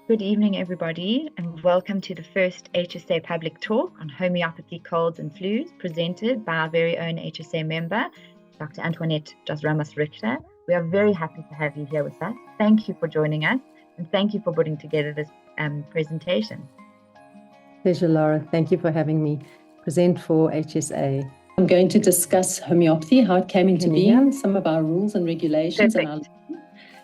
Good evening, everybody, and welcome to the first HSA public talk on homeopathy, colds and flus, presented by our very own HSA member, Dr. Antoinette Ramos Richter. We are very happy to have you here with us. Thank you for joining us, and thank you for putting together this presentation. Pleasure, Laura. Thank you for having me present for HSA. I'm going to discuss homeopathy, how it came into being, some of our rules and regulations.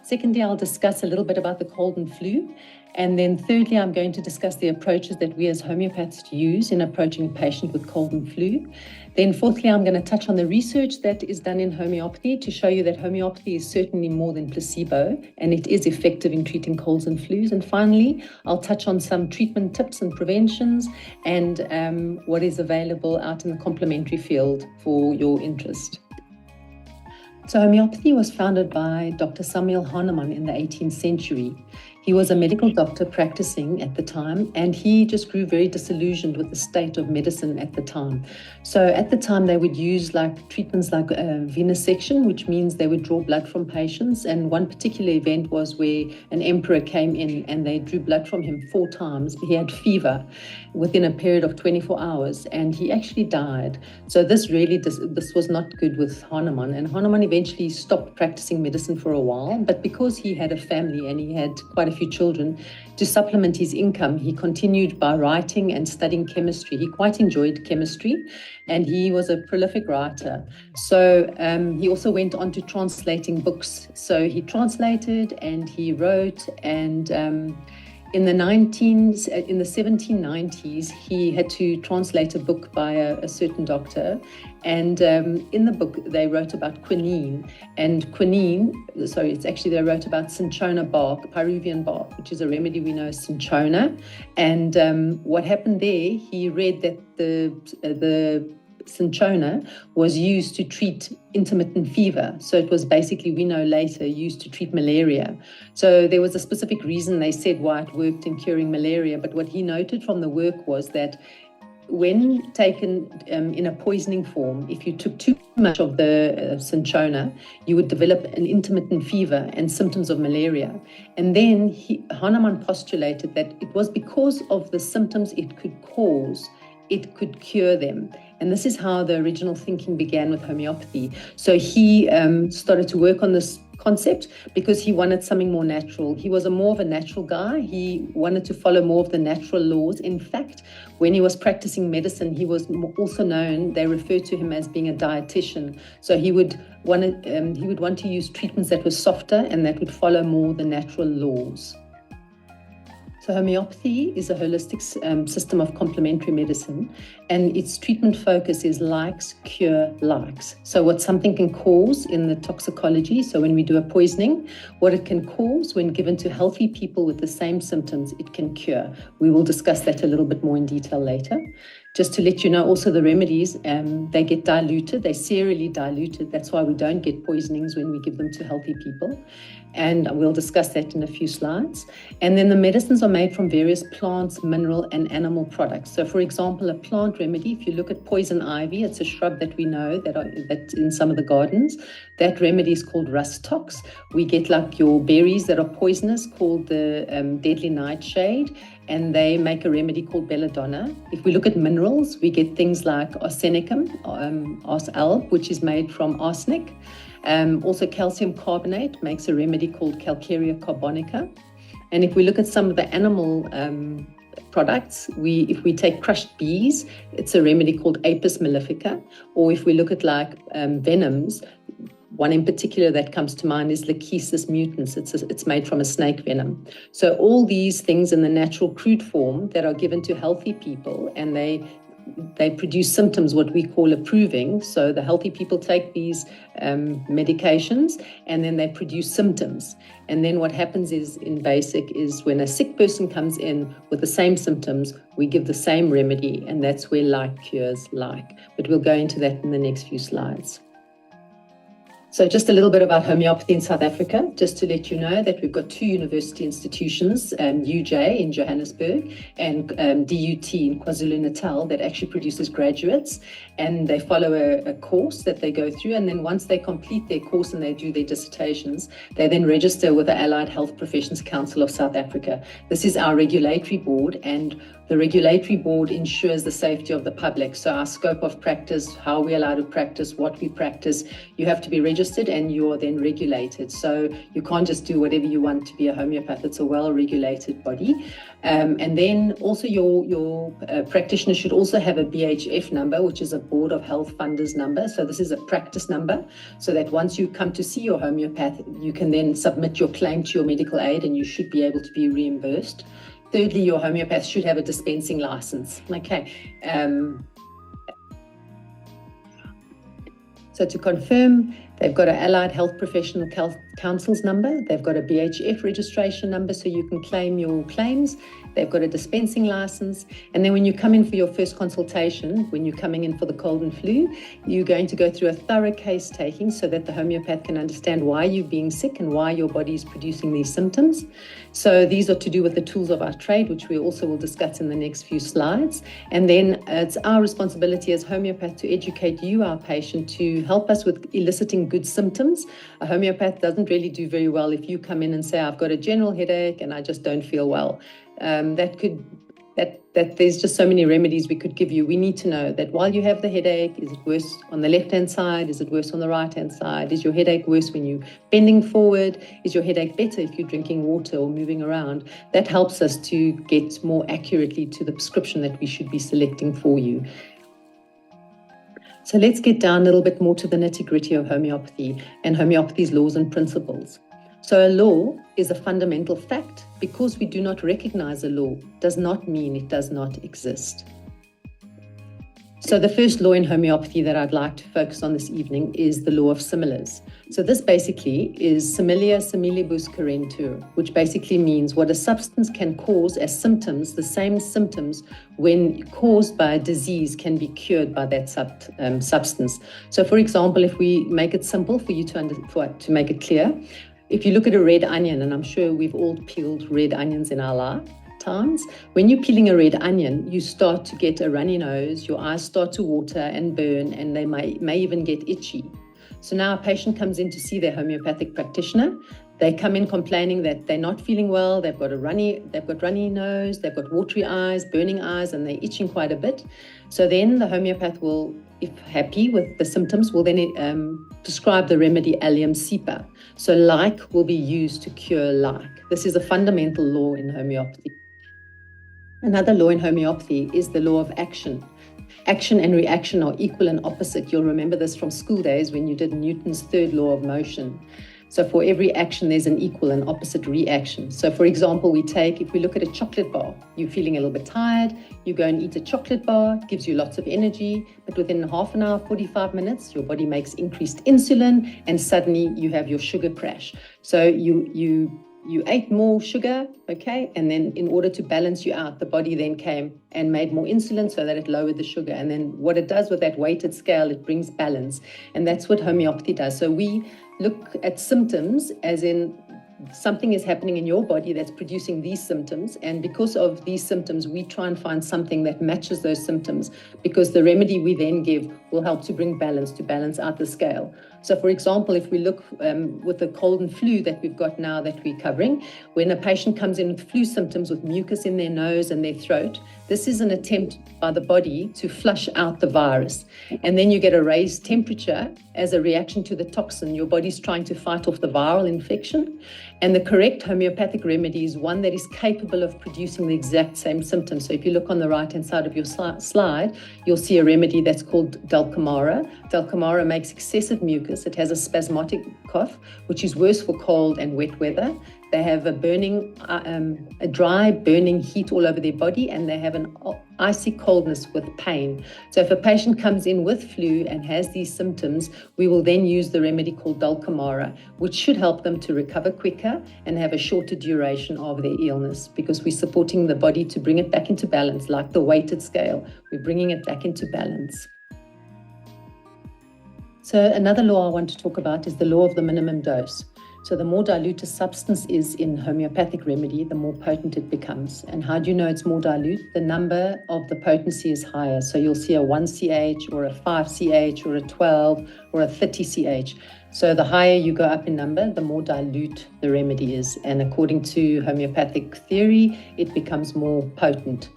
Secondly, I'll discuss a little bit about the cold and flu. And then thirdly, I'm going to discuss the approaches that we as homeopaths use in approaching a patient with cold and flu. Then fourthly, I'm going to touch on the research that is done in homeopathy to show you that homeopathy is certainly more than placebo and it is effective in treating colds and flus. And finally, I'll touch on some treatment tips and preventions and what is available out in the complementary field for your interest. So homeopathy was founded by Dr. Samuel Hahnemann in the 18th century. He was a medical doctor practicing at the time, and he just grew very disillusioned with the state of medicine at the time. So at the time, they would use treatments like venesection, which means they would draw blood from patients. And one particular event was where an emperor came in and they drew blood from him 4 times. He had fever within a period of 24 hours, and he actually died. So this was not good with Hahnemann. And Hahnemann eventually stopped practicing medicine for a while, but because he had a family and he had quite a few children, to supplement his income, he continued by writing and studying chemistry. He quite enjoyed chemistry and he was a prolific writer. So he also went on to translating books. So he translated and he wrote, and in the 1790s, he had to translate a book by a certain doctor. And in the book, they wrote about quinine. And they wrote about cinchona bark, Peruvian bark, which is a remedy we know as cinchona. And what happened there, he read that the cinchona was used to treat intermittent fever. So it was basically, we know later, used to treat malaria. So there was a specific reason they said why it worked in curing malaria. But what he noted from the work was that when taken in a poisoning form, if you took too much of the cinchona, you would develop an intermittent fever and symptoms of malaria. And then Hahnemann postulated that it was because of the symptoms it could cause, it could cure them. And this is how the original thinking began with homeopathy. So he started to work on this concept because he wanted something more natural. He was more of a natural guy. He wanted to follow more of the natural laws. In fact, when he was practicing medicine, he was also known, they referred to him as being a dietitian. So he would want to use treatments that were softer and that would follow more the natural laws. So homeopathy is a holistic system of complementary medicine, and its treatment focus is likes, cure, likes. So what something can cause in the toxicology, so when we do a poisoning, what it can cause when given to healthy people with the same symptoms, it can cure. We will discuss that a little bit more in detail later. Just to let you know, also the remedies, they get diluted, they're serially diluted. That's why we don't get poisonings when we give them to healthy people. And we'll discuss that in a few slides. And then the medicines are made from various plants, mineral and animal products. So for example, a plant remedy, if you look at poison ivy, it's a shrub that we know that's in some of the gardens. That remedy is called rustox. We get like your berries that are poisonous called the deadly nightshade, and they make a remedy called belladonna. If we look at minerals, we get things like arsenicum, arsalb, which is made from arsenic. Also calcium carbonate makes a remedy called calcarea carbonica. And if we look at some of the animal products, if we take crushed bees, it's a remedy called apis mellifica. Or if we look at venoms, one in particular that comes to mind is Lachesis mutans. It's made from a snake venom. So all these things in the natural crude form that are given to healthy people, and they produce symptoms, what we call approving. So the healthy people take these medications and then they produce symptoms. And then what happens is, in basic, is when a sick person comes in with the same symptoms, we give the same remedy, and that's where like cures like. But we'll go into that in the next few slides. So just a little bit about homeopathy in South Africa, just to let you know that we've got 2 university institutions, UJ in Johannesburg and DUT in KwaZulu-Natal, that actually produces graduates, and they follow a course that they go through, and then once they complete their course and they do their dissertations, they then register with the Allied Health Professions Council of South Africa. This is our regulatory board, and the regulatory board ensures the safety of the public. So our scope of practice, how we're allowed to practice, what we practice, you have to be registered and you are then regulated. So you can't just do whatever you want to be a homeopath. It's a well-regulated body. And then also your practitioner should also have a BHF number, which is a Board of Health Funders number. So this is a practice number, so that once you come to see your homeopath, you can then submit your claim to your medical aid and you should be able to be reimbursed. Thirdly, your homeopath should have a dispensing license. Okay. So to confirm, they've got an Allied Health Professional Council's number. They've got a BHF registration number, so you can claim your claims. They've got a dispensing license. And then when you come in for your first consultation, when you're coming in for the cold and flu, you're going to go through a thorough case taking so that the homeopath can understand why you're being sick and why your body is producing these symptoms. So these are to do with the tools of our trade, which we also will discuss in the next few slides. And then it's our responsibility as homeopath to educate you, our patient, to help us with eliciting good symptoms. A homeopath doesn't really do very well if you come in and say, I've got a general headache and I just don't feel well. That there's just so many remedies we could give you. We need to know that while you have the headache, is it worse on the left-hand side? Is it worse on the right-hand side? Is your headache worse when you're bending forward? Is your headache better if you're drinking water or moving around? That helps us to get more accurately to the prescription that we should be selecting for you. So let's get down a little bit more to the nitty-gritty of homeopathy and homeopathy's laws and principles. So a law is a fundamental fact. Because we do not recognize a law does not mean it does not exist. So the first law in homeopathy that I'd like to focus on this evening is the law of similars. So this basically is similia similibus curentur, which basically means what a substance can cause as symptoms, the same symptoms when caused by a disease can be cured by that substance. So for example, if we make it simple for you to make it clear, if you look at a red onion, and I'm sure we've all peeled red onions in our lifetimes, when you're peeling a red onion, you start to get a runny nose, your eyes start to water and burn, and they may even get itchy. So now a patient comes in to see their homeopathic practitioner. They come in complaining that they're not feeling well, they've got runny nose, they've got watery eyes, burning eyes, and they're itching quite a bit. So then the homeopath will, if happy with the symptoms, will then prescribe the remedy allium cepa. So like will be used to cure like. This is a fundamental law in homeopathy. Another law in homeopathy is the law of action. Action and reaction are equal and opposite. You'll remember this from school days when you did Newton's third law of motion. So for every action, there's an equal and opposite reaction. So for example, if we look at a chocolate bar, you're feeling a little bit tired, you go and eat a chocolate bar, it gives you lots of energy, but within half an hour, 45 minutes, your body makes increased insulin and suddenly you have your sugar crash. So you ate more sugar, okay? And then in order to balance you out, the body then came and made more insulin so that it lowered the sugar. And then what it does with that weighted scale, it brings balance. And that's what homeopathy does. So we look at symptoms as in something is happening in your body that's producing these symptoms. And because of these symptoms, we try and find something that matches those symptoms, because the remedy we then give will help to bring balance, to balance out the scale. So for example, if we look with the cold and flu that we've got now that we're covering, when a patient comes in with flu symptoms with mucus in their nose and their throat, this is an attempt by the body to flush out the virus. And then you get a raised temperature as a reaction to the toxin. Your body's trying to fight off the viral infection. And the correct homeopathic remedy is one that is capable of producing the exact same symptoms. So if you look on the right-hand side of your slide, you'll see a remedy that's called Dulcamara. Dulcamara makes excessive mucus. It has a spasmodic cough, which is worse for cold and wet weather. They have a dry burning heat all over their body, and they have an icy coldness with pain. So if a patient comes in with flu and has these symptoms, we will then use the remedy called Dulcamara, which should help them to recover quicker and have a shorter duration of their illness, because we're supporting the body to bring it back into balance, like the weighted scale. We're bringing it back into balance. So another law I want to talk about is the law of the minimum dose. So the more dilute a substance is in homeopathic remedy, the more potent it becomes. And how do you know it's more dilute? The number of the potency is higher. So you'll see a 1CH or a 5CH or a 12 or a 30CH. So the higher you go up in number, the more dilute the remedy is. And according to homeopathic theory, it becomes more potent.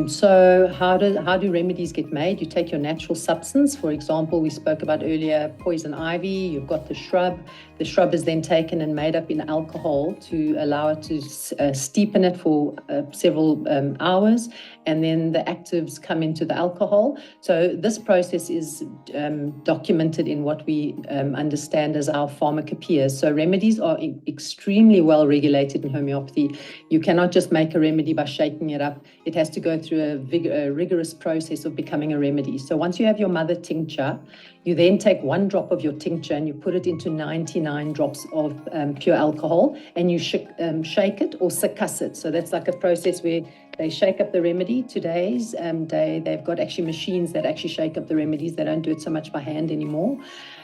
So how do remedies get made? You take your natural substance. For example, we spoke about earlier poison ivy. You've got the shrub. The shrub is then taken and made up in alcohol to allow it to steep in it for several hours, and then the actives come into the alcohol. So this process is documented in what we understand as our pharmacopoeia. So remedies are extremely well regulated in homeopathy. You cannot just make a remedy by shaking it up. It has to go through a rigorous process of becoming a remedy. So once you have your mother tincture, you then take 1 drop of your tincture and you put it into 99 drops of pure alcohol, and you shake it or succuss it. So that's like a process where they shake up the remedy. Today's day, they've got actually machines that actually shake up the remedies. They don't do it so much by hand anymore.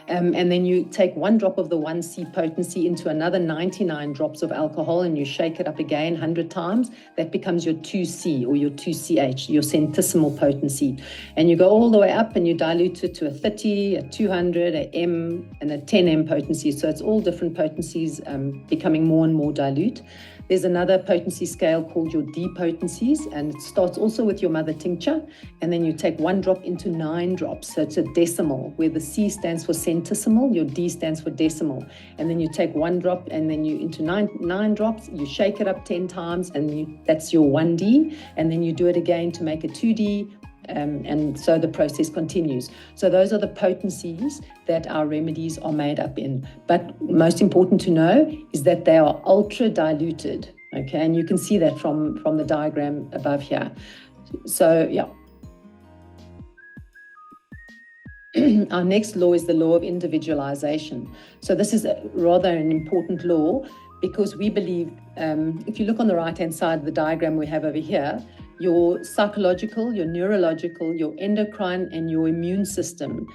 And then you take 1 drop of the 1C potency into another 99 drops of alcohol, and you shake it up again 100 times. That becomes your 2C or your 2CH, your centesimal potency. And you go all the way up and you dilute it to a 30, a 200, a M, and a 10M potency. So it's all different potencies becoming more and more dilute. There's another potency scale called your D potencies, and it starts also with your mother tincture, and then you take 1 drop into 9 drops. So it's a decimal, where the C stands for centesimal, your D stands for decimal. And then you take 1 drop and then you into nine drops, you shake it up 10 times, and that's your 1D, and then you do it again to make a 2D, and so the process continues. So those are the potencies that our remedies are made up in. But most important to know is that they are ultra diluted, okay? And you can see that from the diagram above here. So, yeah. Our next law is the law of individualization. So this is rather an important law, because we believe, if you look on the right-hand side of the diagram we have over here, your psychological, your neurological, your endocrine, and your immune system,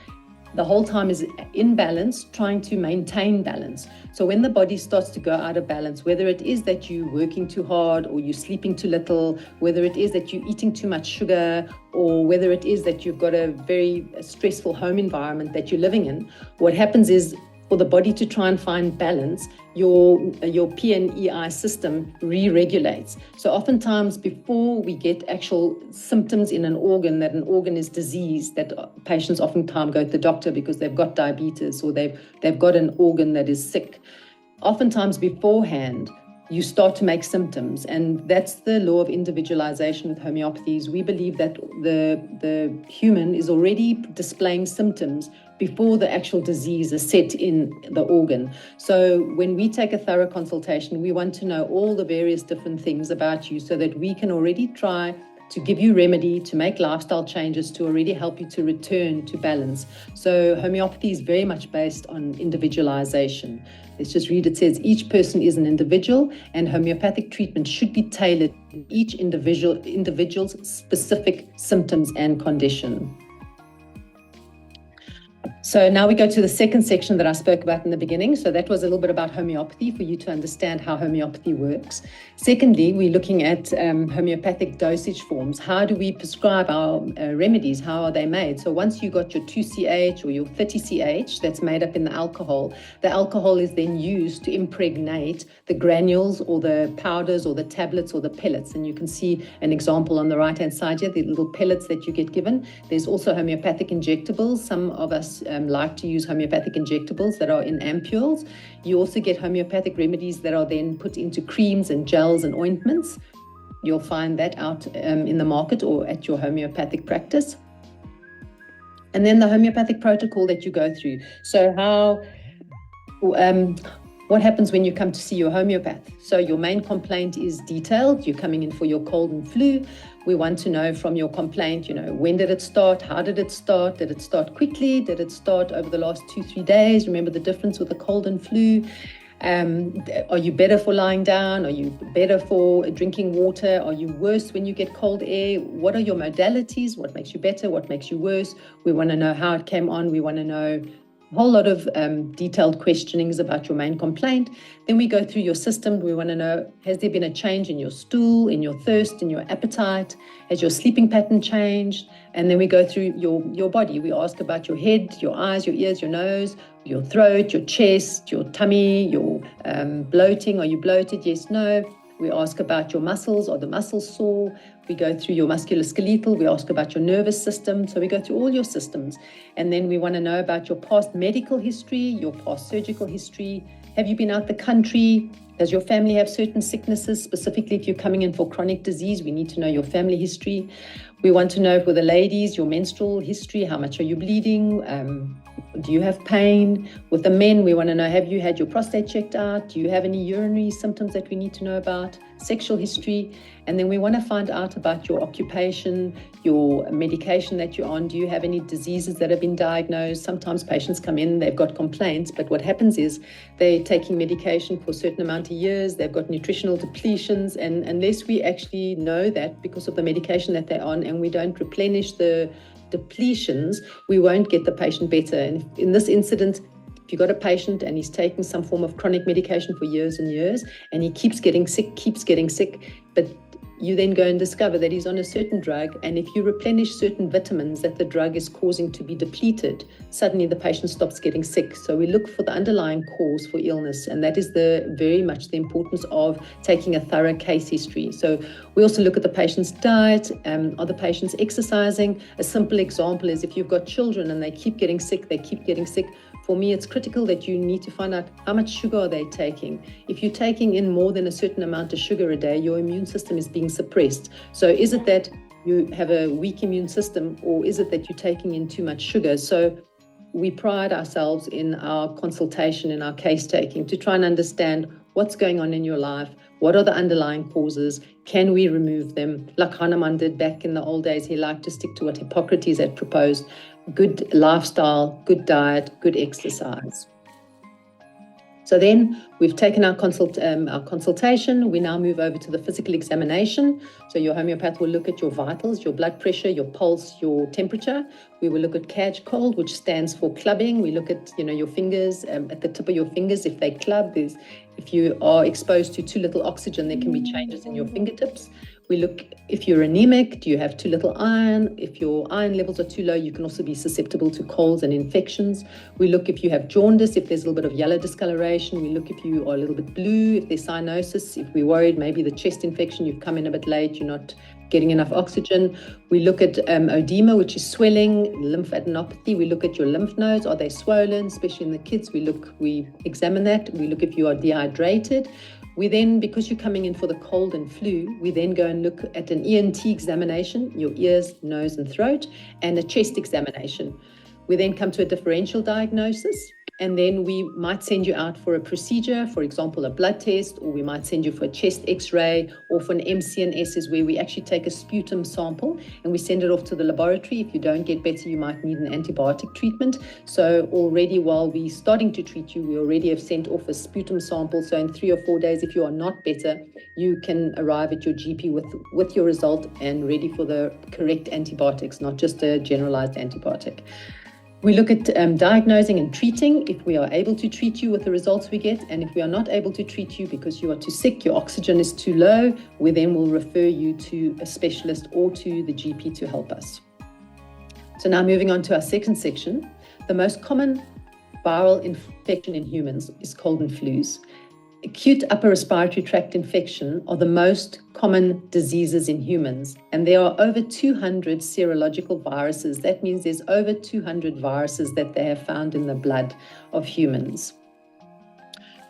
the whole time is in balance, trying to maintain balance. So when the body starts to go out of balance, whether it is that you're working too hard or you're sleeping too little, whether it is that you're eating too much sugar, or whether it is that you've got a very stressful home environment that you're living in, what happens is, for the body to try and find balance, your PNEI system re-regulates. So oftentimes before we get actual symptoms in an organ, that an organ is diseased, that patients oftentimes go to the doctor because they've got diabetes or they've got an organ that is sick. Oftentimes beforehand, you start to make symptoms, and that's the law of individualization with homeopathies. We believe that the human is already displaying symptoms before the actual disease is set in the organ. So when we take a thorough consultation, we want to know all the various different things about you so that we can already try to give you remedy, to make lifestyle changes, to already help you to return to balance. So homeopathy is very much based on individualization. Let's just read. It says, each person is an individual, and homeopathic treatment should be tailored to each individual's specific symptoms and condition. So now we go to the second section that I spoke about in the beginning. So that was a little bit about homeopathy for you to understand how homeopathy works. Secondly, we're looking at homeopathic dosage forms. How do we prescribe our remedies? How are they made? So once you got your 2CH or your 30CH that's made up in the alcohol is then used to impregnate the granules or the powders or the tablets or the pellets. And you can see an example on the right-hand side here, the little pellets that you get given. There's also homeopathic injectables. Some of us like to use homeopathic injectables that are in ampules. You also get homeopathic remedies that are then put into creams and gels and ointments. You'll find that out in the market or at your homeopathic practice. And then the homeopathic protocol that you go through. So what happens when you come to see your homeopath? So your main complaint is detailed. You're coming in for your cold and flu. We want to know from your complaint, when did it start? How did it start? Did it start quickly? Did it start over the last 2-3 days? Remember the difference with the cold and flu? Are you better for lying down? Are you better for drinking water? Are you worse when you get cold air? What are your modalities? What makes you better? What makes you worse? We want to know how it came on. We want to know whole lot of detailed questionings about your main complaint. Then we go through your system. We want to know, has there been a change in your stool, in your thirst, in your appetite? Has your sleeping pattern changed? And then we go through your body. We ask about your head, your eyes, your ears, your nose, your throat, your chest, your tummy, your bloating. Are you bloated? Yes, no. We ask about your muscles. Are the muscles sore? We go through your musculoskeletal. We ask about your nervous system. So we go through all your systems. And then we want to know about your past medical history, your past surgical history. Have you been out the country? Does your family have certain sicknesses? Specifically, if you're coming in for chronic disease, we need to know your family history. We want to know for the ladies, your menstrual history. How much are you bleeding? Do you have pain? With the men, we want to know, have you had your prostate checked out? Do you have any urinary symptoms that we need to know about? Sexual history. And then we want to find out about your occupation, your medication that you're on. Do you have any diseases that have been diagnosed? Sometimes patients come in, they've got complaints, but what happens is they're taking medication for a certain amount of years, they've got nutritional depletions, and unless we actually know that because of the medication that they're on and we don't replenish the depletions, we won't get the patient better. And in this incident, if you've got a patient and he's taking some form of chronic medication for years and years, and he keeps getting sick, but you then go and discover that he's on a certain drug, and if you replenish certain vitamins that the drug is causing to be depleted, suddenly the patient stops getting sick. So we look for the underlying cause for illness, and that is very much the importance of taking a thorough case history. So we also look at the patient's diet. Are the patients exercising? A simple example is if you've got children and they keep getting sick, for me, it's critical that you need to find out how much sugar are they taking. If you're taking in more than a certain amount of sugar a day, your immune system is being suppressed. So is it that you have a weak immune system, or is it that you're taking in too much sugar? So we pride ourselves in our consultation, in our case taking, to try and understand what's going on in your life, what are the underlying causes, can we remove them? Like Hanuman did back in the old days, he liked to stick to what Hippocrates had proposed: good lifestyle, good diet, good exercise. So then we've taken our consultation. We now move over to the physical examination. So your homeopath will look at your vitals, your blood pressure, your pulse, your temperature. We will look at CAG cold, which stands for clubbing. We look at your fingers, at the tip of your fingers. If they club, if you are exposed to too little oxygen, there can be changes in your fingertips. We look if you're anemic, do you have too little iron? If your iron levels are too low, you can also be susceptible to colds and infections. We look if you have jaundice, if there's a little bit of yellow discoloration. We look if you are a little bit blue, if there's cyanosis, if we're worried maybe the chest infection, you've come in a bit late, you're not getting enough oxygen. We look at edema, which is swelling, lymphadenopathy. We look at your lymph nodes. Are they swollen? Especially in the kids, we examine that. We look if you are dehydrated. We then, because you're coming in for the cold and flu, we then go and look at an ENT examination, your ears, nose and throat, and a chest examination. We then come to a differential diagnosis, and then we might send you out for a procedure, for example, a blood test, or we might send you for a chest x-ray, or for an MCNS, is where we actually take a sputum sample and we send it off to the laboratory. If you don't get better, you might need an antibiotic treatment. So already while we're starting to treat you, we already have sent off a sputum sample. So in 3 or 4 days, if you are not better, you can arrive at your GP with your result and ready for the correct antibiotics, not just a generalized antibiotic. We look at diagnosing and treating, if we are able to treat you with the results we get, and if we are not able to treat you because you are too sick, your oxygen is too low, we then will refer you to a specialist or to the GP to help us. So now moving on to our second section, the most common viral infection in humans is cold and flus. Acute upper respiratory tract infection are the most common diseases in humans, and there are over 200 serological viruses. That means there's over 200 viruses that they have found in the blood of humans.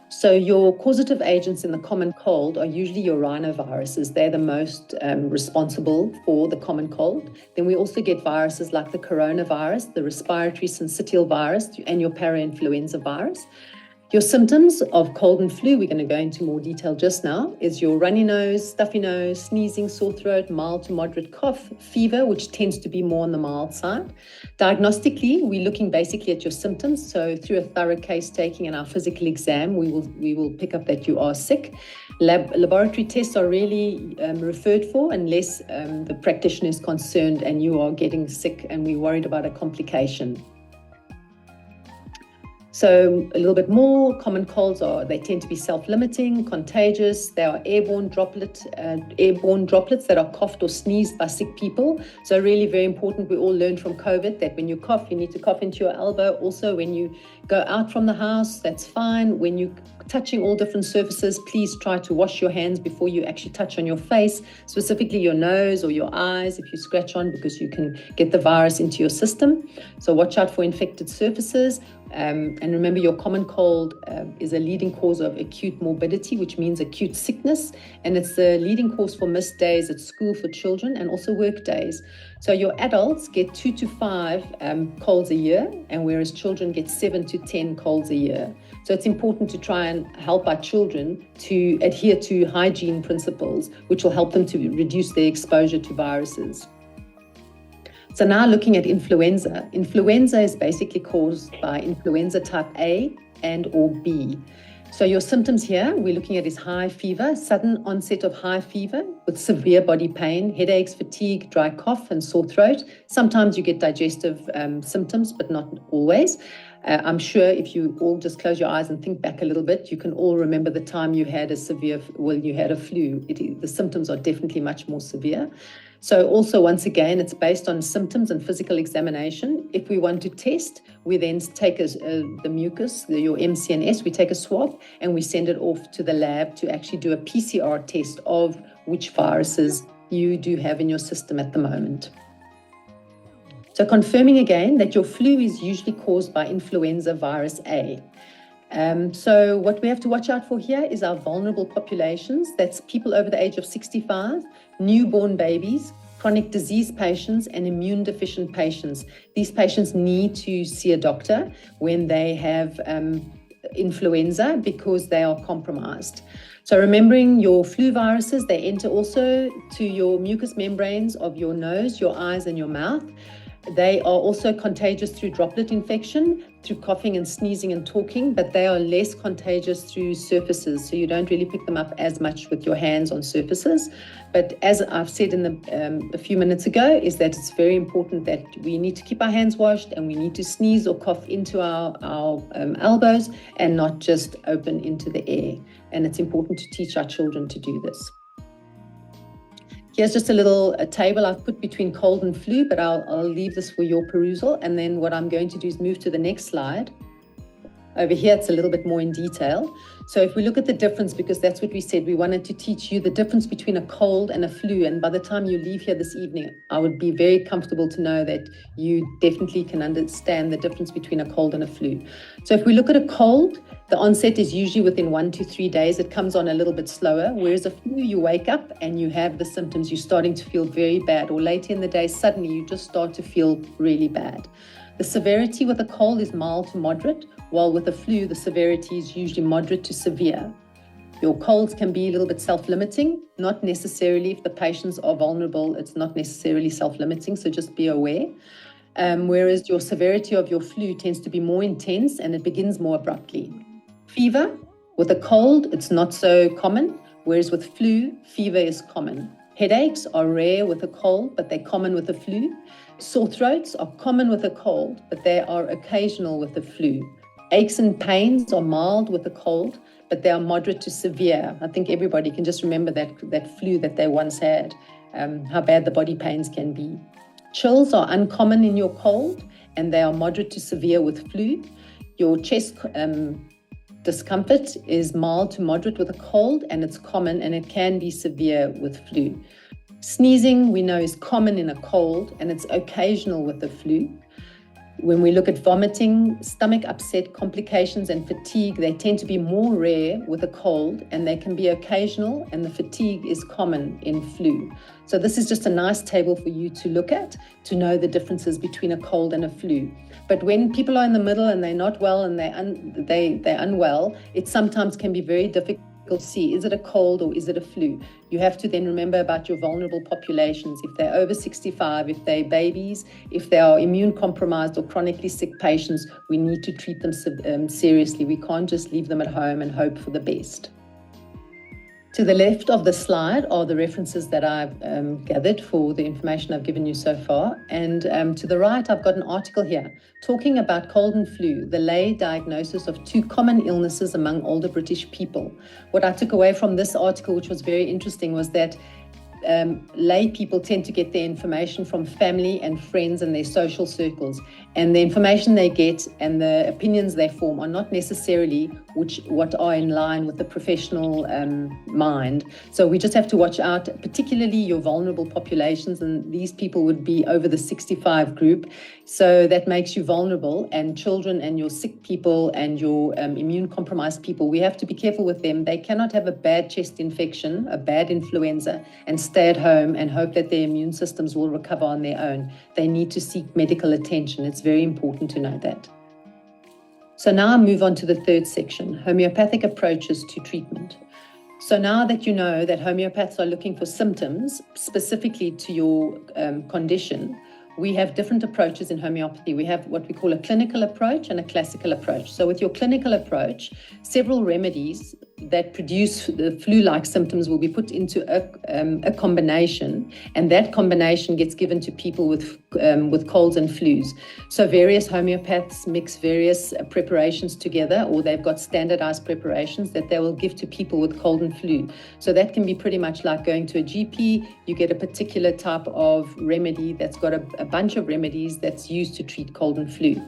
So your causative agents in the common cold are usually your rhinoviruses. They're the most responsible for the common cold. Then we also get viruses like the coronavirus, the respiratory syncytial virus, and your parainfluenza virus. Your symptoms of cold and flu, we're going to go into more detail just now, is your runny nose, stuffy nose, sneezing, sore throat, mild to moderate cough, fever, which tends to be more on the mild side. Diagnostically, we're looking basically at your symptoms. So through a thorough case taking and our physical exam, we will pick up that you are sick. Laboratory tests are really referred for unless the practitioner is concerned and you are getting sick and we're worried about a complication. So a little bit more common colds they tend to be self-limiting, contagious. They are airborne droplets that are coughed or sneezed by sick people. So really very important. We all learned from COVID that when you cough, you need to cough into your elbow. Also, when you go out from the house, that's fine. When you're touching all different surfaces, please try to wash your hands before you actually touch on your face, specifically your nose or your eyes if you scratch on, because you can get the virus into your system. So watch out for infected surfaces. And remember, your common cold is a leading cause of acute morbidity, which means acute sickness. And it's the leading cause for missed days at school for children and also work days. So your adults get 2 to 5 colds a year, and whereas children get 7 to 10 colds a year. So it's important to try and help our children to adhere to hygiene principles, which will help them to reduce their exposure to viruses. So now looking at influenza. Influenza is basically caused by influenza type A and or B. So your symptoms here, we're looking at is high fever, sudden onset of high fever with severe body pain, headaches, fatigue, dry cough, and sore throat. Sometimes you get digestive symptoms, but not always. I'm sure if you all just close your eyes and think back a little bit, you can all remember the time you had you had a flu. The symptoms are definitely much more severe. So also, once again, it's based on symptoms and physical examination. If we want to test, we then take the mucus, your MCNS, we take a swab and we send it off to the lab to actually do a PCR test of which viruses you do have in your system at the moment. So confirming again that your flu is usually caused by influenza virus A. So what we have to watch out for here is our vulnerable populations. That's people over the age of 65, newborn babies, chronic disease patients, and immune deficient patients. These patients need to see a doctor when they have influenza because they are compromised. So remembering your flu viruses, they enter also to your mucous membranes of your nose, your eyes, and your mouth. They are also contagious through droplet infection, through coughing and sneezing and talking, but they are less contagious through surfaces. So you don't really pick them up as much with your hands on surfaces. But as I've said a few minutes ago, is that it's very important that we need to keep our hands washed and we need to sneeze or cough into our elbows and not just open into the air. And it's important to teach our children to do this. Here's just a table I've put between cold and flu, but I'll leave this for your perusal. And then what I'm going to do is move to the next slide. Over here, it's a little bit more in detail. So if we look at the difference, because that's what we said, we wanted to teach you the difference between a cold and a flu. And by the time you leave here this evening, I would be very comfortable to know that you definitely can understand the difference between a cold and a flu. So if we look at a cold, the onset is usually within 1 to 3 days. It comes on a little bit slower, whereas a flu, you wake up and you have the symptoms. You're starting to feel very bad, or later in the day, suddenly you just start to feel really bad. The severity with a cold is mild to moderate, while with a flu, the severity is usually moderate to severe. Your colds can be a little bit self-limiting, not necessarily if the patients are vulnerable, it's not necessarily self-limiting, so just be aware. Whereas your severity of your flu tends to be more intense and it begins more abruptly. Fever, with a cold, it's not so common, whereas with flu, fever is common. Headaches are rare with a cold, but they're common with the flu. Sore throats are common with a cold, but they are occasional with the flu. Aches and pains are mild with a cold, but they are moderate to severe. I think everybody can just remember that flu that they once had, how bad the body pains can be. Chills are uncommon in your cold, and they are moderate to severe with flu. Your chest discomfort is mild to moderate with a cold, and it's common, and it can be severe with flu. Sneezing, we know, is common in a cold, and it's occasional with the flu. When we look at vomiting, stomach upset, complications, and fatigue, they tend to be more rare with a cold, and they can be occasional, and the fatigue is common in flu. So this is just a nice table for you to look at to know the differences between a cold and a flu. But when people are in the middle and they're not well and they're unwell, it sometimes can be very difficult to see, is it a cold or is it a flu? You have to then remember about your vulnerable populations. If they're over 65, if they're babies, if they are immune compromised or chronically sick patients, we need to treat them seriously. We can't just leave them at home and hope for the best. To the left of the slide are the references that I've gathered for the information I've given you so far. And to the right, I've got an article here talking about cold and flu, the lay diagnosis of 2 common illnesses among older British people. What I took away from this article, which was very interesting, was that lay people tend to get their information from family and friends and their social circles, and the information they get and the opinions they form are not necessarily what are in line with the professional mind. So we just have to watch out, particularly your vulnerable populations, and these people would be over the 65 group. So that makes you vulnerable, and children and your sick people and your immune compromised people, we have to be careful with them. They cannot have a bad chest infection, a bad influenza, and stay at home and hope that their immune systems will recover on their own. They need to seek medical attention. It's very important to know that. So now I move on to the third section, homeopathic approaches to treatment. So now that you know that homeopaths are looking for symptoms specifically to your condition, we have different approaches in homeopathy. We have what we call a clinical approach and a classical approach. So with your clinical approach, several remedies that produce the flu-like symptoms will be put into a combination, and that combination gets given to people with colds and flus. So various homeopaths mix various preparations together, or they've got standardized preparations that they will give to people with cold and flu. So that can be pretty much like going to a GP. You get a particular type of remedy that's got a bunch of remedies that's used to treat cold and flu.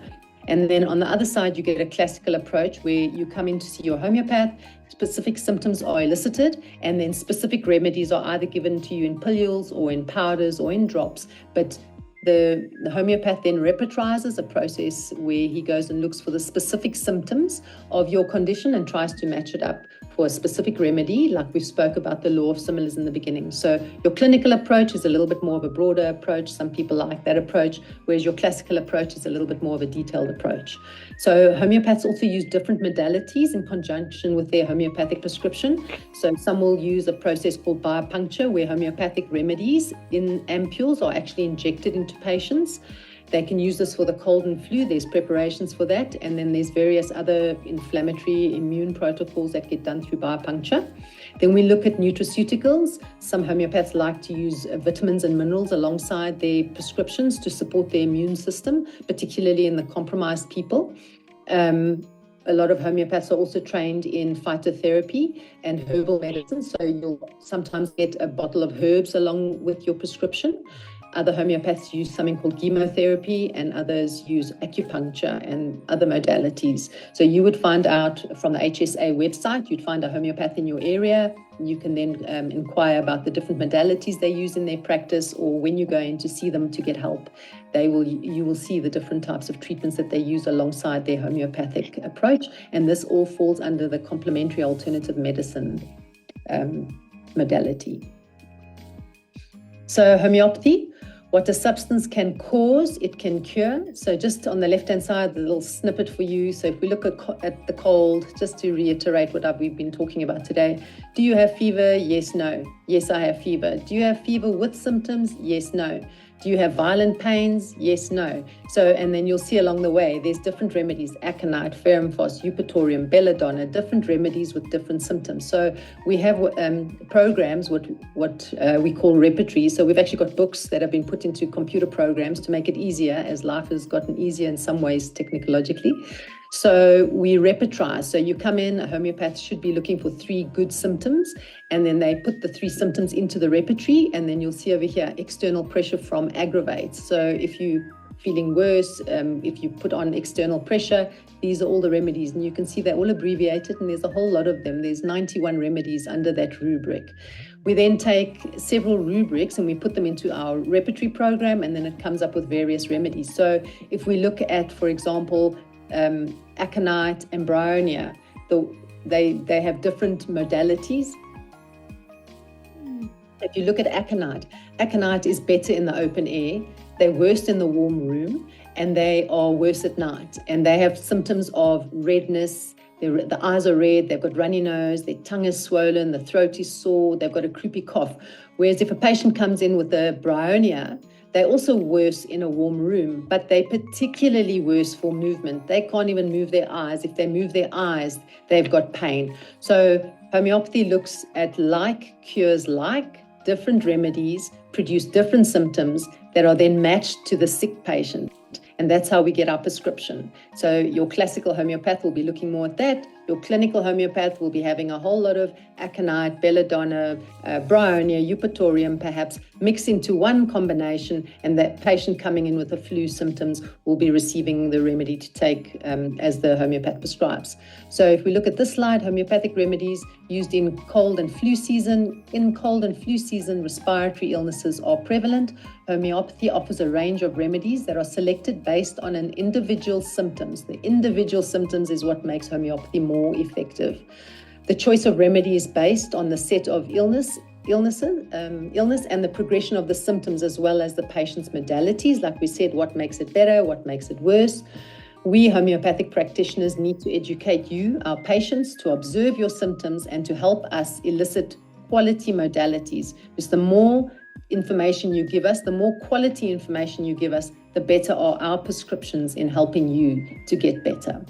And then on the other side, you get a classical approach where you come in to see your homeopath, specific symptoms are elicited, and then specific remedies are either given to you in pillules or in powders or in drops. But the homeopath then repertorizes a process where he goes and looks for the specific symptoms of your condition and tries to match it up for a specific remedy, like we spoke about the law of similars in the beginning. So your clinical approach is a little bit more of a broader approach. Some people like that approach, whereas your classical approach is a little bit more of a detailed approach. So homeopaths also use different modalities in conjunction with their homeopathic prescription. So some will use a process called biopuncture, where homeopathic remedies in ampules are actually injected into patients. They can use this for the cold and flu. There's preparations for that. And then there's various other inflammatory immune protocols that get done through biopuncture. Then we look at nutraceuticals. Some homeopaths like to use vitamins and minerals alongside their prescriptions to support their immune system, particularly in the compromised people. A lot of homeopaths are also trained in phytotherapy and herbal medicine. So you'll sometimes get a bottle of herbs along with your prescription. Other homeopaths use something called chemotherapy, and others use acupuncture and other modalities. So you would find out from the HSA website, you'd find a homeopath in your area. You can then inquire about the different modalities they use in their practice, or when you go in to see them to get help, you will see the different types of treatments that they use alongside their homeopathic approach. And this all falls under the complementary alternative medicine modality. So homeopathy, what a substance can cause, it can cure. So just on the left-hand side, the little snippet for you. So if we look at the cold, just to reiterate what we've been talking about today. Do you have fever? Yes, no. Yes, I have fever. Do you have fever with symptoms? Yes, no. Do you have violent pains? Yes, no. So, and then you'll see along the way, there's different remedies, aconite, ferrum phos, eupatorium, belladonna, different remedies with different symptoms. So we have programs, what we call repertories. So we've actually got books that have been put into computer programs to make it easier, as life has gotten easier in some ways technologically. So we repertorize. So you come in, a homeopath should be looking for 3 good symptoms, and then they put the 3 symptoms into the repertory, and then you'll see over here, external pressure from aggravates. So if you're feeling worse, if you put on external pressure, these are all the remedies, and you can see they're all abbreviated, and there's a whole lot of them. There's 91 remedies under that rubric. We then take several rubrics and we put them into our repertory program, and then it comes up with various remedies. So if we look at, for example, aconite and bryonia, they have different modalities. If you look at aconite is better in the open air, they're worse in the warm room, and they are worse at night. And they have symptoms of redness, the eyes are red, they've got runny nose, their tongue is swollen, the throat is sore, they've got a croupy cough. Whereas if a patient comes in with a bryonia, they're also worse in a warm room, but they're particularly worse for movement. They can't even move their eyes. If they move their eyes, they've got pain. So Homeopathy looks at like cures like, different remedies produce different symptoms that are then matched to the sick patient. And that's how we get our prescription. So your classical homeopath will be looking more at that. Your clinical homeopath will be having a whole lot of aconite, belladonna, bryonia, eupatorium perhaps mixed into one combination, and that patient coming in with the flu symptoms will be receiving the remedy to take as the homeopath prescribes. So if we look at this slide, homeopathic remedies used in cold and flu season. In cold and flu season, respiratory illnesses are prevalent. Homeopathy offers a range of remedies that are selected based on an individual's symptoms. The individual symptoms is what makes homeopathy more effective. The choice of remedy is based on the set of illness and the progression of the symptoms, as well as the patient's modalities. Like we said, what makes it better, what makes it worse. We homeopathic practitioners need to educate you, our patients, to observe your symptoms and to help us elicit quality modalities. Because the more information you give us, the more quality information you give us, the better are our prescriptions in helping you to get better.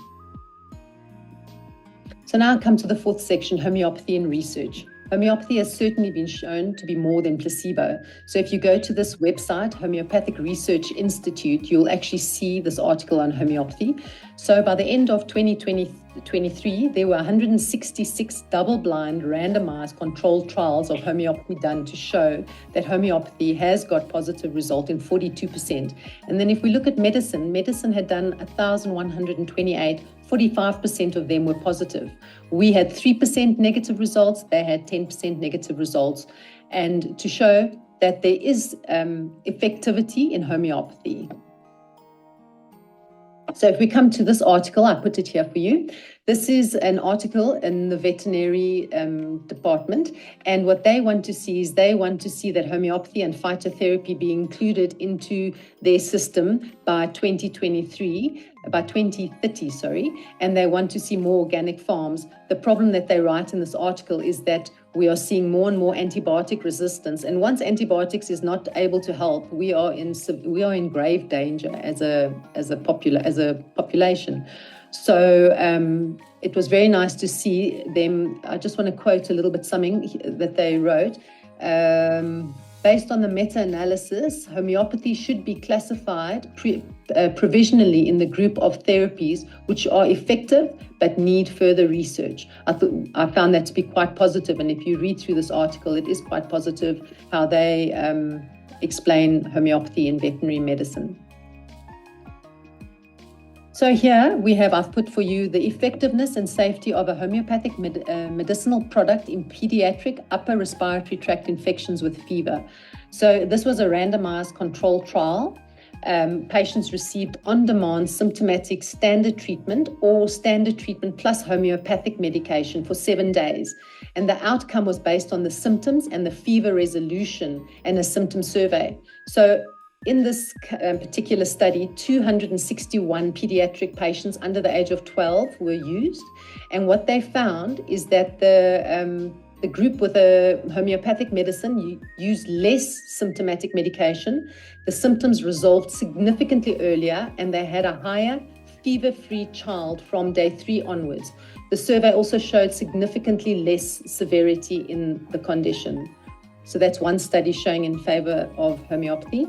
So now I come to the fourth section, homeopathy and research. Homeopathy has certainly been shown to be more than placebo. So if you go to this website, Homeopathic Research Institute, you'll actually see this article on homeopathy. So by the end of 2023, there were 166 double-blind, randomized, controlled trials of homeopathy done to show that homeopathy has got positive result in 42%. And then if we look at medicine had done 1,128, 45% of them were positive. We had 3% negative results, they had 10% negative results, and to show that there is effectivity in homeopathy. So if we come to this article, I put it here for you. This is an article in the veterinary department, and what they want to see is they want to see that homeopathy and phytotherapy be included into their system by 2030, and they want to see more organic farms. The problem that they write in this article is that we are seeing more and more antibiotic resistance, and once antibiotics is not able to help, we are in grave danger as a population. So it was very nice to see them. I just want to quote a little bit something that they wrote. Based on the meta-analysis, homeopathy should be classified provisionally in the group of therapies which are effective but need further research. I found that to be quite positive, and if you read through this article, it is quite positive how they explain homeopathy in veterinary medicine. So here I've put for you the effectiveness and safety of a homeopathic medicinal product in pediatric upper respiratory tract infections with fever. So this was a randomized controlled trial. Patients received on-demand symptomatic standard treatment or standard treatment plus homeopathic medication for 7 days. And the outcome was based on the symptoms and the fever resolution and a symptom survey. So in this particular study, 261 pediatric patients under the age of 12 were used. And what they found is that the group with a homeopathic medicine used less symptomatic medication. The symptoms resolved significantly earlier, and they had a higher fever-free child from day 3 onwards. The survey also showed significantly less severity in the condition. So that's one study showing in favor of homeopathy.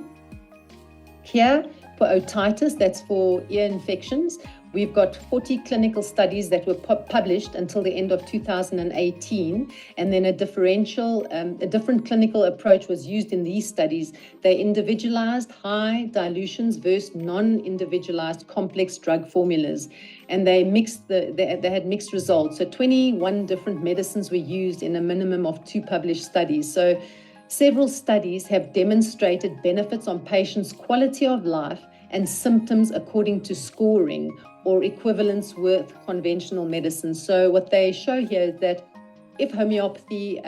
Here, for otitis, that's for ear infections, we've got 40 clinical studies that were published until the end of 2018, and then a different clinical approach was used in these studies. They individualized high dilutions versus non-individualized complex drug formulas, and they had mixed results. So 21 different medicines were used in a minimum of 2 published studies. So several studies have demonstrated benefits on patients' quality of life and symptoms according to scoring or equivalence with conventional medicine. So what they show here is that if homeopathy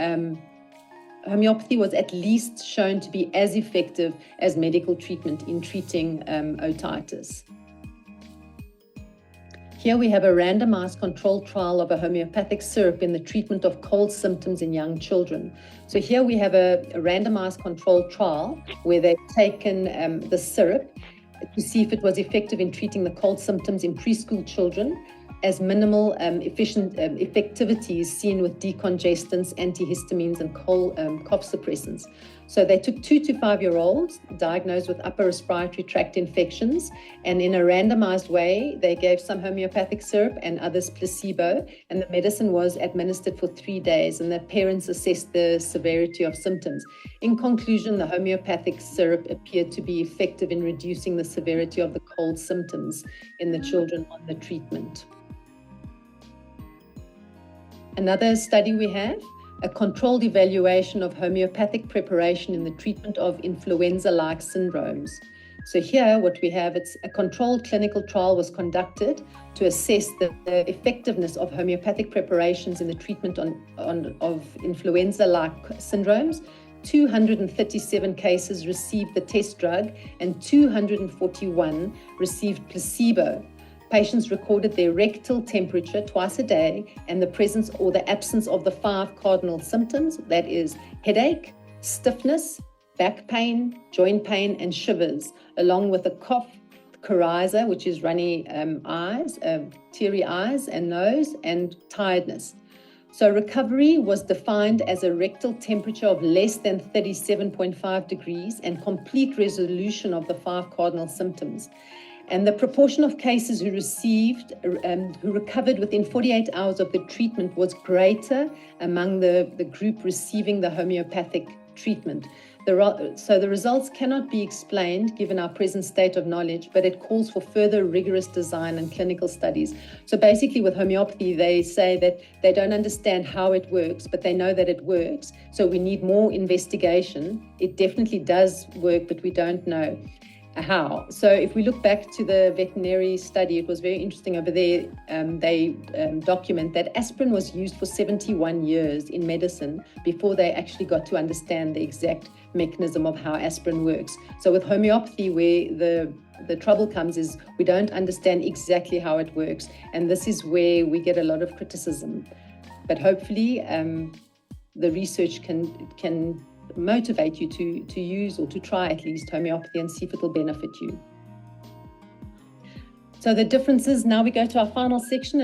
was at least shown to be as effective as medical treatment in treating otitis. Here we have a randomized controlled trial of a homeopathic syrup in the treatment of cold symptoms in young children. So here we have a randomized controlled trial where they've taken the syrup to see if it was effective in treating the cold symptoms in preschool children. as minimal effectivity is seen with decongestants, antihistamines, and cough suppressants. So they took 2 to 5-year-olds diagnosed with upper respiratory tract infections, and in a randomized way, they gave some homeopathic syrup and others placebo, and the medicine was administered for 3 days, and the parents assessed the severity of symptoms. In conclusion, the homeopathic syrup appeared to be effective in reducing the severity of the cold symptoms in the children on the treatment. Another study we have, a controlled evaluation of homeopathic preparation in the treatment of influenza-like syndromes. So here what we have, it's a controlled clinical trial was conducted to assess the effectiveness of homeopathic preparations in the treatment of influenza-like syndromes. 237 cases received the test drug and 241 received placebo. Patients recorded their rectal temperature twice a day and the presence or the absence of the 5 cardinal symptoms, that is headache, stiffness, back pain, joint pain, and shivers, along with a cough, coryza, which is runny eyes, teary eyes and nose, and tiredness. So recovery was defined as a rectal temperature of less than 37.5 degrees and complete resolution of the 5 cardinal symptoms. And the proportion of cases who recovered within 48 hours of the treatment was greater among the group receiving the homeopathic treatment. So the results cannot be explained given our present state of knowledge, but it calls for further rigorous design and clinical studies. So basically with homeopathy, they say that they don't understand how it works, but they know that it works. So we need more investigation. It definitely does work, but we don't know how. So if we look back to the veterinary study, it was very interesting over there. They document that aspirin was used for 71 years in medicine before they actually got to understand the exact mechanism of how aspirin works. So with homeopathy, where the trouble comes is we don't understand exactly how it works, and this is where we get a lot of criticism. But hopefully the research can motivate you to use or to try at least homeopathy and see if it will benefit you. So the differences, now we go to our final section,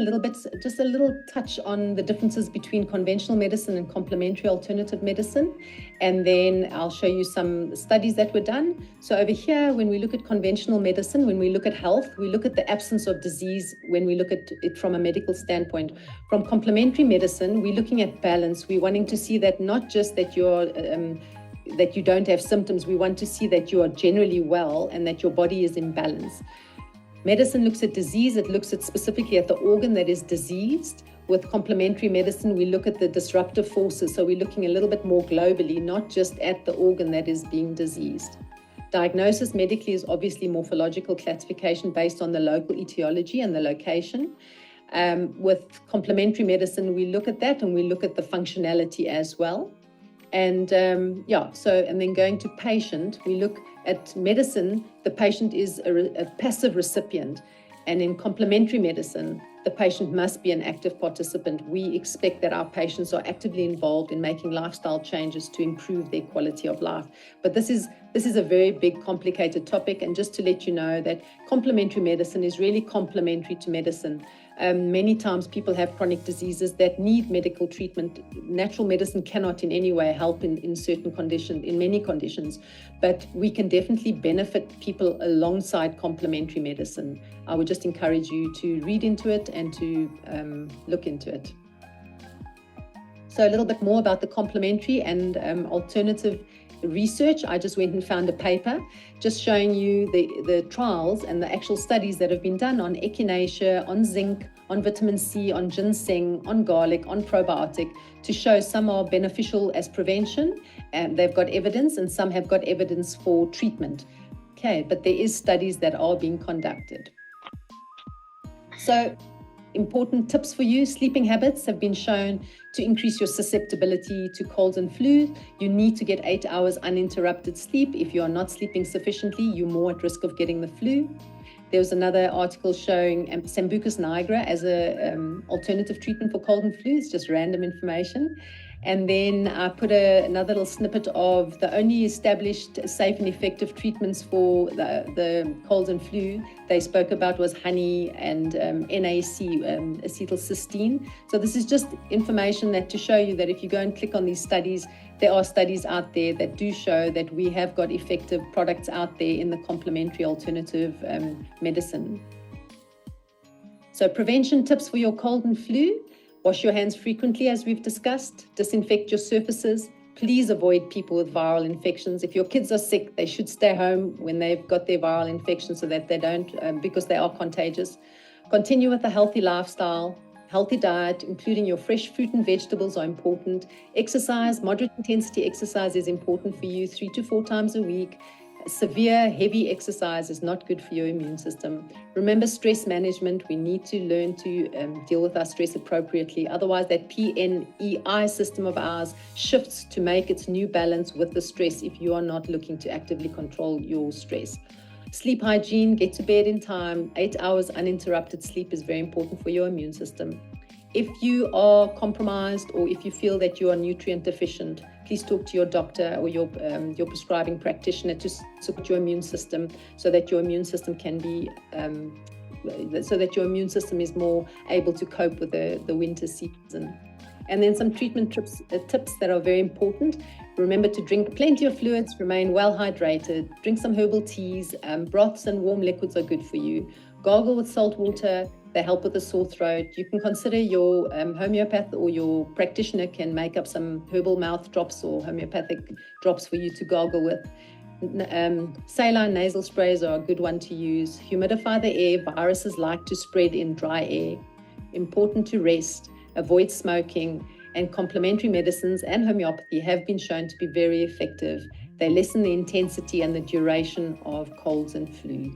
just a little touch on the differences between conventional medicine and complementary alternative medicine. And then I'll show you some studies that were done. So over here, when we look at conventional medicine, when we look at health, we look at the absence of disease when we look at it from a medical standpoint. From complementary medicine, we're looking at balance. We're wanting to see that not just that that you don't have symptoms, we want to see that you are generally well and that your body is in balance. Medicine looks at disease, it looks at specifically at the organ that is diseased. With complementary medicine, we look at the disruptive forces. So we're looking a little bit more globally, not just at the organ that is being diseased. Diagnosis medically is obviously morphological classification based on the local etiology and the location. With complementary medicine, we look at that and we look at the functionality as well. And and then going to patient, we look at medicine, the patient is a passive recipient. And in complementary medicine, the patient must be an active participant. We expect that our patients are actively involved in making lifestyle changes to improve their quality of life. But this is a very big, complicated topic. And just to let you know that complementary medicine is really complementary to medicine. Many times people have chronic diseases that need medical treatment. Natural medicine cannot in any way help in certain conditions, in many conditions, but we can definitely benefit people alongside complementary medicine. I would just encourage you to read into it and to look into it. So a little bit more about the complementary and alternative research. I just went and found a paper just showing you the trials and the actual studies that have been done on echinacea, on zinc, on vitamin C, on ginseng, on garlic, on probiotic, to show some are beneficial as prevention and they've got evidence, and some have got evidence for treatment. Okay, but there is studies that are being conducted. So important tips for you. Sleeping habits have been shown to increase your susceptibility to colds and flu. You need to get 8 hours uninterrupted sleep. If you are not sleeping sufficiently, you're more at risk of getting the flu. There was another article showing Sambucus nigra as an alternative treatment for cold and flu. It's just random information. And then I put another little snippet of the only established safe and effective treatments for the colds and flu they spoke about was honey and NAC, acetylcysteine. So this is just information that to show you that if you go and click on these studies, there are studies out there that do show that we have got effective products out there in the complementary alternative medicine. So prevention tips for your cold and flu. Wash your hands frequently, as we've discussed. Disinfect your surfaces. Please avoid people with viral infections. If your kids are sick, they should stay home when they've got their viral infection so that they don't, because they are contagious. Continue with a healthy lifestyle. Healthy diet, including your fresh fruit and vegetables, are important. Exercise, moderate intensity exercise is important for you 3 to 4 times a week. Severe, heavy exercise is not good for your immune system. Remember stress management. We need to learn to deal with our stress appropriately. Otherwise, that PNEI system of ours shifts to make its new balance with the stress if you are not looking to actively control your stress. Sleep hygiene, get to bed in time. 8 hours uninterrupted sleep is very important for your immune system. If you are compromised or if you feel that you are nutrient deficient, please talk to your doctor or your prescribing practitioner to support your immune system so that your immune system can be, so that your immune system is more able to cope with the winter season. And then some treatment tips that are very important. Remember to drink plenty of fluids, remain well hydrated, drink some herbal teas, broths and warm liquids are good for you. Gargle with salt water. They help with a sore throat. You can consider your homeopath or your practitioner can make up some herbal mouth drops or homeopathic drops for you to gargle with. Saline nasal sprays are a good one to use. Humidify the air. Viruses like to spread in dry air. Important to rest, avoid smoking, and complementary medicines and homeopathy have been shown to be very effective. They lessen the intensity and the duration of colds and flu.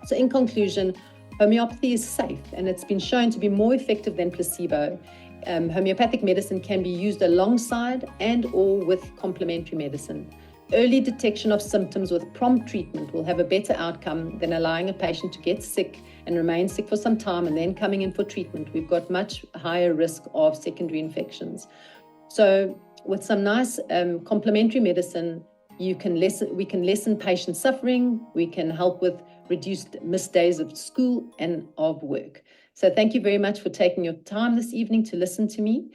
So in conclusion, homeopathy is safe and it's been shown to be more effective than placebo. Homeopathic medicine can be used alongside and or with complementary medicine. Early detection of symptoms with prompt treatment will have a better outcome than allowing a patient to get sick and remain sick for some time and then coming in for treatment. We've got much higher risk of secondary infections. So with some nice complementary medicine, we can lessen patient suffering. We can help with reduced missed days of school and of work. So thank you very much for taking your time this evening to listen to me.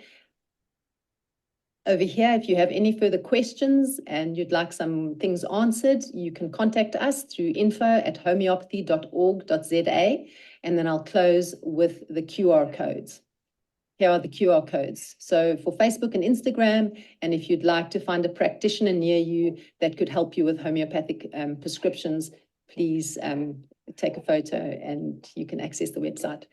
Over here, if you have any further questions and you'd like some things answered, you can contact us through info@homeopathy.org.za, and then I'll close with the QR codes. Here are the QR codes. So for Facebook and Instagram, and if you'd like to find a practitioner near you that could help you with homeopathic prescriptions, please take a photo and you can access the website.